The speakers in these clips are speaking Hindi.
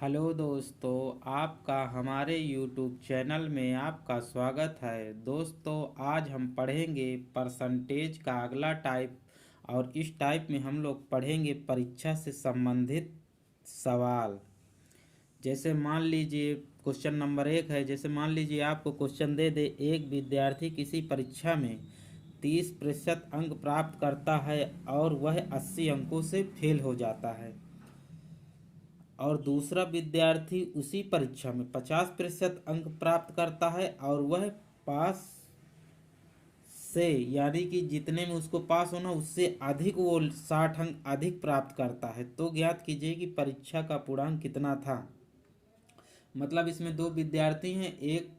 हेलो दोस्तों, आपका हमारे YouTube चैनल में आपका स्वागत है। दोस्तों, आज हम पढ़ेंगे परसेंटेज का अगला टाइप। और इस टाइप में हम लोग पढ़ेंगे परीक्षा से संबंधित सवाल। जैसे मान लीजिए क्वेश्चन नंबर 1 है। जैसे मान लीजिए आपको क्वेश्चन दे दे, एक विद्यार्थी किसी परीक्षा में 30% अंक प्राप्त करता है और वह 80 अंकों से फेल हो जाता है, और दूसरा विद्यार्थी उसी परीक्षा में 50% अंक प्राप्त करता है और वह पास से, यानी कि जितने में उसको पास होना उससे अधिक, वो 60 अंक अधिक प्राप्त करता है, तो ज्ञात कीजिए कि परीक्षा का पूर्णांक कितना था। मतलब इसमें दो विद्यार्थी हैं, एक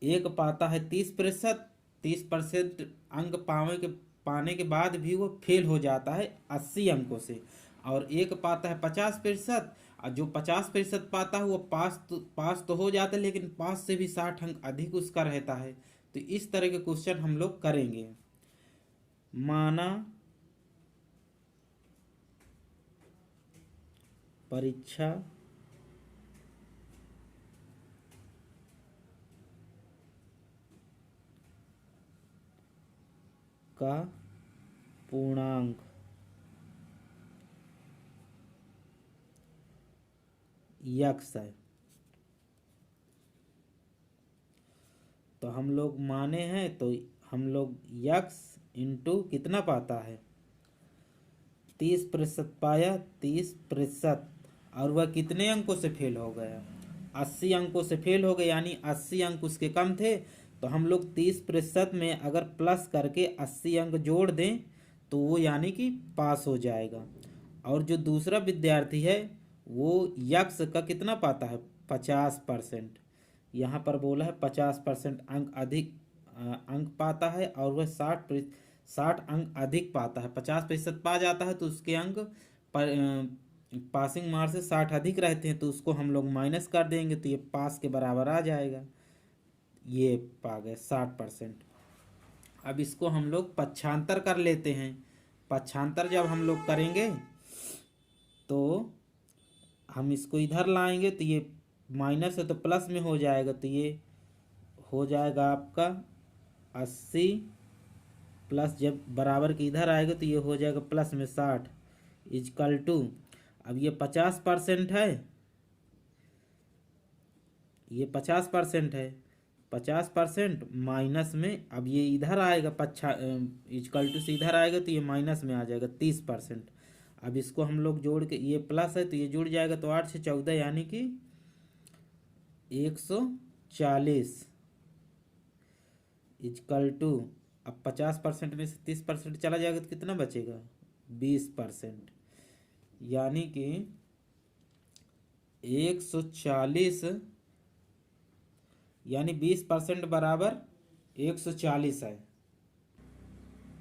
एक पाता है 30%, 30% अंक पाने के बाद भी वो फेल हो जाता है 80 अंकों से, और एक पाता है 50%, और जो 50% पाता है वो पास तो हो जाता है, लेकिन पास से भी 60 अंक अधिक उसका रहता है। तो इस तरह के क्वेश्चन हम लोग करेंगे। माना परीक्षा का पूर्णांक यक्स है, तो हम लोग माने हैं, तो हम लोग यक्स इंटू कितना पाता है, 30% पाया, 30%, और वह कितने अंकों से फेल हो गया, 80 अंकों से फेल हो गए, यानी 80 अंक उसके कम थे। तो हम लोग 30% में अगर प्लस करके 80 अंक जोड़ दें तो वो यानी कि पास हो जाएगा। और जो दूसरा विद्यार्थी है वो यक्स का कितना पाता है, 50%। यहाँ पर बोला है 50% अंक अधिक अंक पाता है, और वह 60 अंक अधिक पाता है। 50% पा जाता है तो उसके अंक पर पासिंग मार्क्स से 60 अधिक रहते हैं, तो उसको हम लोग माइनस कर देंगे, तो ये पास के बराबर आ जाएगा। ये पा गए 60%। अब इसको हम लोग पक्षांतर कर लेते हैं। पक्षांतर जब हम लोग करेंगे तो हम इसको इधर लाएंगे, तो ये माइनस है तो प्लस में हो जाएगा, तो ये हो जाएगा आपका 80 प्लस, जब बराबर के इधर आएगा तो ये हो जाएगा प्लस में 60 इजकल टू, अब ये 50% है, ये 50% है, 50% माइनस में, अब ये इधर आएगा पच्छा इजकल टू से इधर आएगा तो ये माइनस में आ जाएगा 30%। अब इसको हम लोग जोड़ के, ये प्लस है तो ये जुड़ जाएगा, तो 8 से 14 यानी कि 140 इजकल टू, अब 50% में से 30% चला जाएगा तो कितना बचेगा, 20%। यानी कि 140, यानी 20% बराबर 140 है,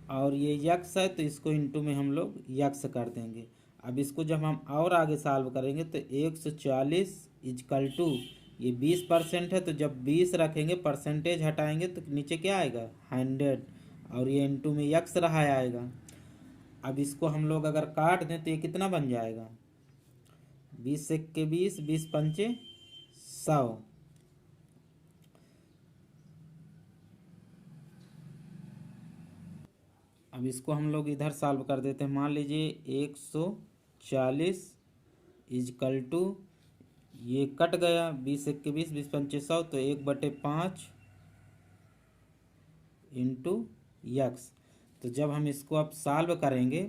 और ये यक्स है तो इसको इंटू में हम लोग यक्स कर देंगे। अब इसको जब हम और आगे सॉल्व करेंगे तो 140 इजकल टू, ये 20% है, तो जब 20 रखेंगे परसेंटेज हटाएंगे तो नीचे क्या आएगा, 100, और ये इंटू में यक्स रहा आएगा। अब इसको हम लोग अगर काट दें तो ये कितना बन जाएगा, 20 से के 20, 20 पंचे 100। अब इसको हम लोग इधर सॉल्व कर देते हैं। मान लीजिए 140 इजकल टू, ये कट गया, 20 एक के 20, 20 पंचे 100, तो 1/5 इंटू यक्स। तो जब हम इसको अब सॉल्व करेंगे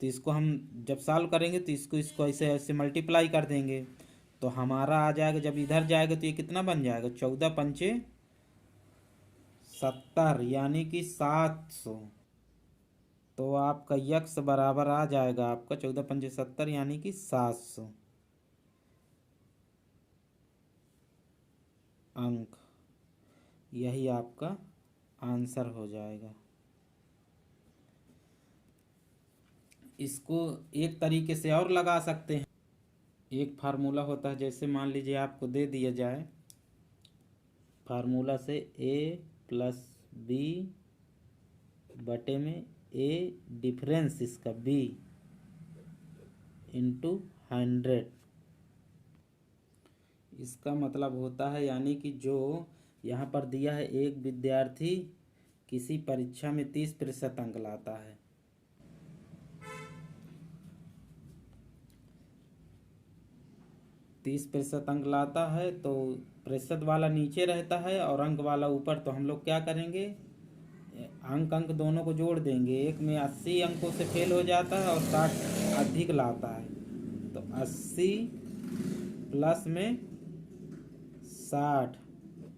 तो इसको हम जब सॉल्व करेंगे तो इसको इसको ऐसे ऐसे मल्टीप्लाई कर देंगे, तो हमारा आ जाएगा, जब इधर जाएगा तो ये कितना बन जाएगा, 14 पंचे 70, यानी कि 700। तो आपका यक्स बराबर आ जाएगा आपका 14 पंचे 70, यानी कि 700 अंक। यही आपका आंसर हो जाएगा। इसको एक तरीके से और लगा सकते हैं। एक फार्मूला होता है, जैसे मान लीजिए आपको दे दिया जाए फार्मूला से a+b बटे में a डिफरेंस इसका b इंटू 100, इसका मतलब होता है यानी कि जो यहाँ पर दिया है, एक विद्यार्थी किसी परीक्षा में 30% अंक लाता है, 30% अंक लाता है, तो प्रतिशत वाला नीचे रहता है और अंक वाला ऊपर। तो हम लोग क्या करेंगे, अंक अंक दोनों को जोड़ देंगे। एक में 80 अंकों से फेल हो जाता है और 60 अधिक लाता है, तो 80 प्लस में 60।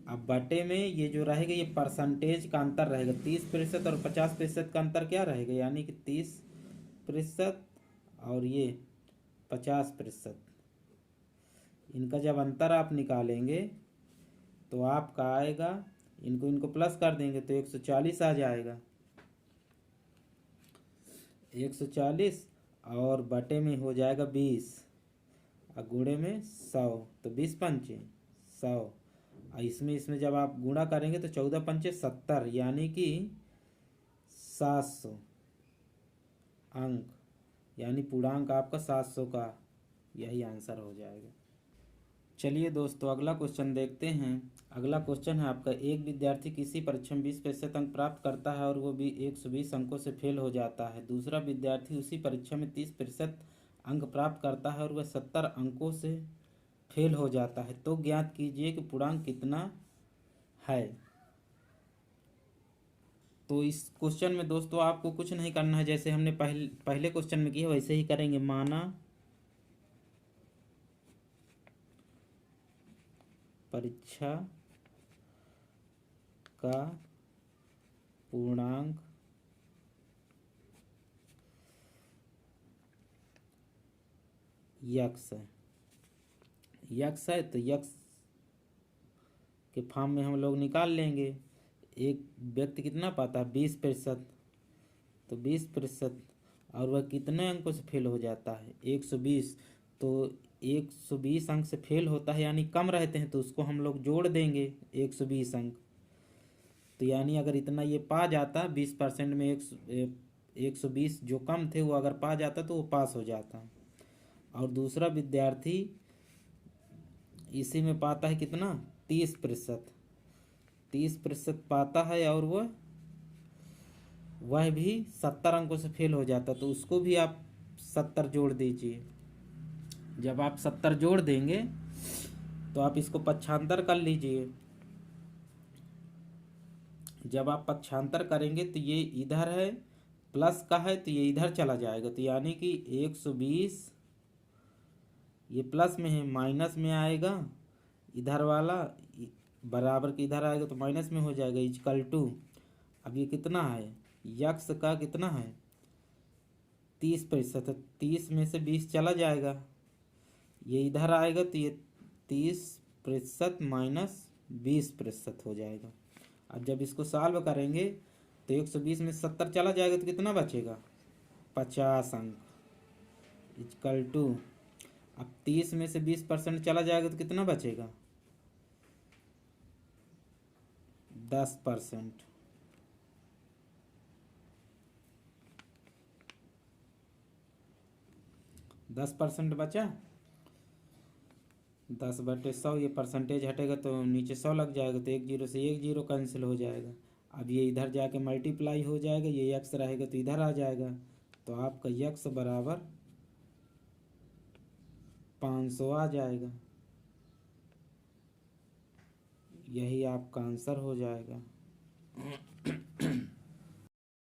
अब बटे में ये जो रहेगा ये परसेंटेज का अंतर रहेगा, 30% और 50% का अंतर क्या रहेगा, यानी कि 30% और ये 50%। इनका जब अंतर आप निकालेंगे तो आपका आएगा, इनको इनको प्लस कर देंगे तो 140 आ जाएगा, 140 और बटे में हो जाएगा 20 और गुणे में 100, तो 20 पंचे 100। और इसमें जब आप गुणा करेंगे तो 14 पंचे 70, यानी कि 700 अंक, यानी पूर्णांक आपका 700 का यही आंसर हो जाएगा। चलिए दोस्तों अगला क्वेश्चन देखते हैं। अगला क्वेश्चन है आपका, एक विद्यार्थी किसी परीक्षा में 20% अंक प्राप्त करता है और वो भी 120 अंकों से फेल हो जाता है। दूसरा विद्यार्थी उसी परीक्षा में 30% अंक प्राप्त करता है और वह 70 अंकों से फेल हो जाता है। तो ज्ञात कीजिए कि पूर्णांक कितना है। तो इस क्वेश्चन में दोस्तों आपको कुछ नहीं करना है, जैसे हमने पहले क्वेश्चन में किया वैसे ही करेंगे। माना परीक्षा का पूर्णांक यक्स है, यक्स है तो यक्स के फॉर्म में हम लोग निकाल लेंगे। एक व्यक्ति कितना पाता है 20%, तो 20% और वह कितने अंकों से फेल हो जाता है 120, तो 120 अंक से फेल होता है यानी कम रहते हैं, तो उसको हम लोग जोड़ देंगे 120 अंक। तो यानी अगर इतना ये पा जाता 20% में 120 जो कम थे वो अगर पा जाता तो वो पास हो जाता। और दूसरा विद्यार्थी इसी में पाता है कितना 30%, 30% पाता है और वह भी 70 अंकों से फेल हो जाता, तो उसको भी आप 70 जोड़ दीजिए। जब आप 70 जोड़ देंगे तो आप इसको पक्षांतर कर लीजिए। जब आप पक्षांतर करेंगे तो ये इधर है प्लस का है तो ये इधर चला जाएगा, तो यानी कि 120 ये प्लस में है माइनस में आएगा, इधर वाला बराबर के इधर आएगा तो माइनस में हो जाएगा, इक्वल टू। अब ये कितना है, यक्स का कितना है 30%, 30 में से 20 चला जाएगा, ये इधर आएगा तो ये 30% माइनस 20% हो जाएगा। अब जब इसको सॉल्व करेंगे तो 120 में 70 चला जाएगा तो कितना बचेगा 50 अंक, इक्वल टू। अब 30 में से 20% चला जाएगा तो कितना बचेगा 10%। 10% बचा, 10/100, ये परसेंटेज हटेगा तो नीचे 100 लग जाएगा, तो एक जीरो से एक जीरो कैंसिल हो जाएगा। अब ये इधर जाके मल्टीप्लाई हो जाएगा, ये यक्स रहेगा तो इधर आ जाएगा, तो आपका यक्स बराबर 500 आ जाएगा। यही आपका आंसर हो जाएगा।